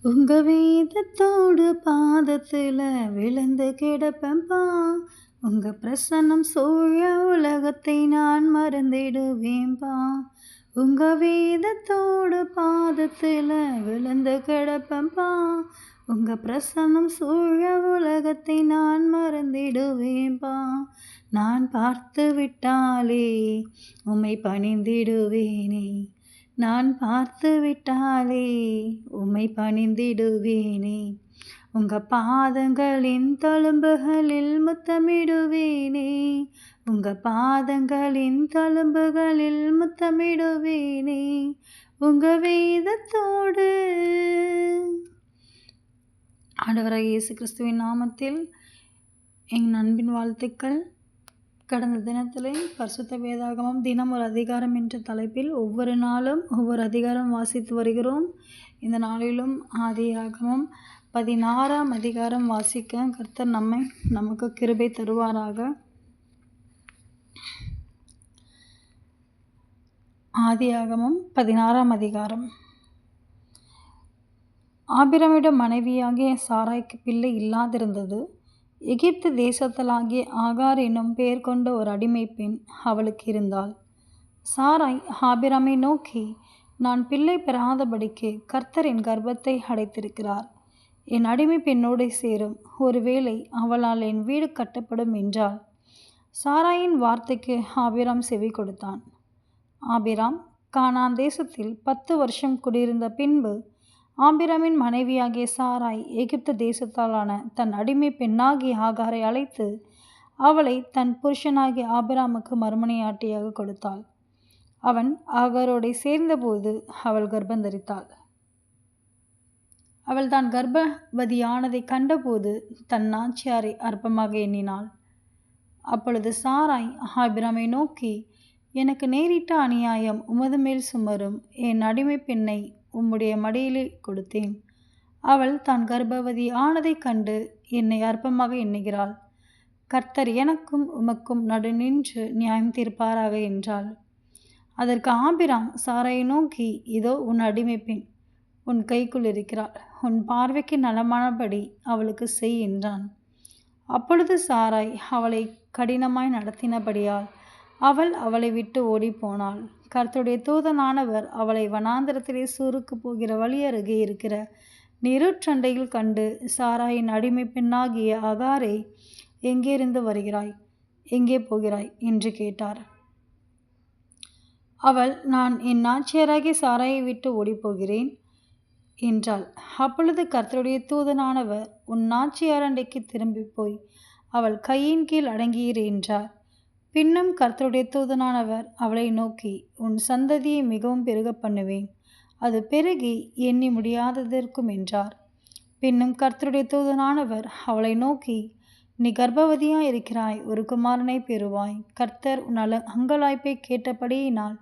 உங்க வேதத்தோடு பாதத்துல விழுந்து கிடப்பேன்பா. உங்க பிரசன்னம் சூழ உலகத்தை நான் மறந்திடுவேன்பா. உங்க வேதத்தோடு பாதத்துல விழுந்து கிடப்பேன்பா. உங்க பிரசன்னம் சூழ உலகத்தை நான் மறந்திடுவேன்பா. நான் பார்த்து விட்டாலே உம்மை பணிந்திடுவேனே. நான் பார்த்து விட்டாலே உம்மை பணிந்திடுவேனே. உங்க பாதங்களின் தழும்புகளில் முத்தமிடுவேனே. உங்க பாதங்களின் தழும்புகளில் முத்தமிடுவேனே. உங்க வேதத்தோடு. ஆண்டவராகிய இயேசு கிறிஸ்துவின் நாமத்தில் எங்கள் அன்பின் வாழ்த்துக்கள். கடந்த தினத்திலே பரிசுத்த வேதாகமம் தினம் ஒரு அதிகாரம் என்ற தலைப்பில் ஒவ்வொரு நாளும் ஒவ்வொரு அதிகாரம் வாசித்து வருகிறோம். இந்த நாளிலும் ஆதியாகமம் 16ஆம் அதிகாரம் வாசிக்க கர்த்தர் நமக்கு கிருபை தருவாராக. ஆதியாகமம் 16ஆம் அதிகாரம். ஆபிரமிடம் மனைவியாகிய சாராய்க்கு பிள்ளை இல்லாதிருந்தது. எகிப்து தேசத்தலாகிய ஆகார் என்னும் பெயர் கொண்ட ஒரு அடிமை பெண் அவளுக்கு இருந்தாள். சாராய் ஆபிராமை நோக்கி, நான் பிள்ளை பெறாதபடிக்கு கர்த்தர் என் கர்ப்பத்தை அடைத்திருக்கிறார். என் அடிமை பெண்ணோடு சேரும், ஒருவேளை அவளால் என் வீடு கட்டப்படும் என்றாள். சாராயின் வார்த்தைக்கு ஆபிராம் செவி கொடுத்தான். ஆபிராம் கானான் தேசத்தில் 10 வருஷம் குடியிருந்த பின்பு ஆபிராமின் மனைவியாகிய சாராய் எகிப்து தேசத்தாலான தன் அடிமை பெண்ணாகிய ஆகாரை அழைத்து அவளை தன் புருஷனாகிய ஆபிராமுக்கு மறுமனையாட்டியாக கொடுத்தாள். அவன் ஆகாரோடை சேர்ந்தபோது அவள் கர்ப்பந்தரித்தாள். அவள் தான் கர்ப்பவதியானதை கண்டபோது தன் நாச்சியாரை அற்பமாக எண்ணினாள். அப்பொழுது சாராய் ஆபிராமை நோக்கி, எனக்கு நேரிட்ட அநியாயம் உமது மேல் சுமரும். என் அடிமை பெண்ணை உம்முடைய மடியிலே கொடுத்தேன். அவள் தான் கர்ப்பவதி ஆனதைக் கண்டு என்னை அற்பமாக எண்ணுகிறாள். கர்த்தர் எனக்கும் உமக்கும் நடு நின்று நியாயம் தீர்ப்பாராக என்றாள். அதற்கு ஆபிராம் சாராயை நோக்கி, இதோ உன் அடிமை பெண் உன் கைக்குள் இருக்கிறாள். உன் பார்வைக்கு நலமானபடி அவளுக்கு செய் என்றான். அப்பொழுது சாராய் அவளை கடினமாய் நடத்தினபடியால் அவளை விட்டு ஓடிப்போனாள். கர்த்தருடைய தூதனானவர் அவளை வனாந்தரத்திலே சூருக்கு போகிற வழி அருகே இருக்கிற நீரூற்றண்டையில் கண்டு, சாராயின் அடிமை பெண்ணாகிய ஆகாரே, எங்கேருந்து வருகிறாய், எங்கே போகிறாய் என்று கேட்டார். அவள், நான் என் நாச்சியராகிய சாராயை விட்டு ஓடிப்போகிறேன் என்றாள். அப்பொழுது கர்த்தருடைய தூதனானவர், உன் நாச்சியாரண்டைக்கு திரும்பி போய் அவள் கையின் கீழ் அடங்கியிரு என்றார். பின்னும் கர்த்தருடைய தூதனானவர் அவளை நோக்கி, உன் சந்ததியை மிகவும் பெருக பண்ணுவேன், அது பெருகி எண்ணி முடியாததற்கும் என்றார். பின்னும் கர்த்தருடைய தூதனானவர் அவளை நோக்கி, நீ கர்ப்பவதியாய் இருக்கிறாய், ஒரு குமாரனை பெறுவாய். கர்த்தர் உன் அங்கலாய்ப்பை கேட்டபடியினால்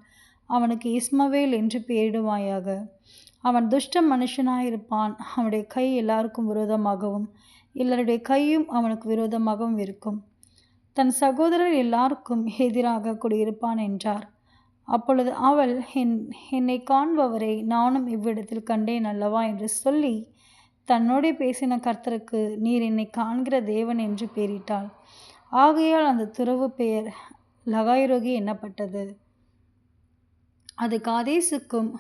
அவனுக்கு இஸ்மவேல் என்று பெயரிடுவாயாக. அவன் துஷ்ட மனுஷனாயிருப்பான். அவனுடைய கை எல்லாருக்கும் விரோதமாகவும் எல்லாருடைய கையும் அவனுக்கு விரோதமாகவும் இருக்கும். தன் சகோதரர் எல்லாருக்கும் எதிராக குடியிருப்பான் என்றார். அப்பொழுது அவள், என்னை காண்பவரை நானும் இவ்விடத்தில் கண்டேன் அல்லவா என்று சொல்லி தன்னோடு பேசின கர்த்தருக்கு, நீர் என்னை காண்கிற தேவன் என்று பெயரிட்டாள். ஆகையால் அந்த துறவு பெயர் லகாய்ரோகி எண்ணப்பட்டது. அது காதேசுக்கும்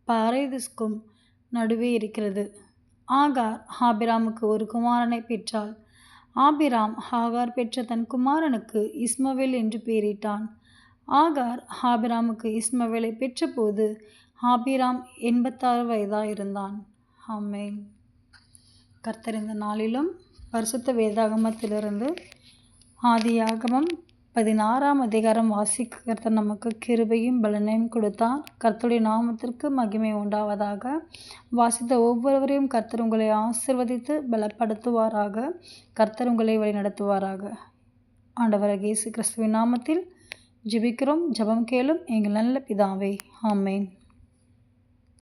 பாரேதுக்கும் நடுவே இருக்கிறது. ஆகார் ஆபிராமுக்கு ஒரு குமாரனை பெற்றாள். ஆபிராம் ஆகார் பெற்ற தன் குமாரனுக்கு இஸ்மவேல் என்று பெயரிட்டான். ஆகார் ஆபிராமுக்கு இஸ்மவேலை பெற்றபோது ஆபிராம் 86 வயதாயிருந்தான். ஆமென். கர்த்தர் இந்த நாளிலும் பரிசுத்த வேதாகமத்திலிருந்து ஆதியாகமம் 16ஆம் அதிகாரம் வாசிக்க கர்த்தர் நமக்கு கிருபையும் பலனையும் கொடுத்தார். கர்த்தருடைய நாமத்திற்கு மகிமை உண்டாவதாக. வாசித்த ஒவ்வொருவரையும் கர்த்தர் உங்களை ஆசீர்வதித்து பலப்படுத்துவாராக. கர்த்தர் உங்களை வழி நடத்துவாராக. ஆண்டவராகிய இயேசு கிறிஸ்துவின் நாமத்தில் ஜெபிக்கிறோம். ஜெபம் கேளும் எங்கள் நல்ல பிதாவே. ஆமென்.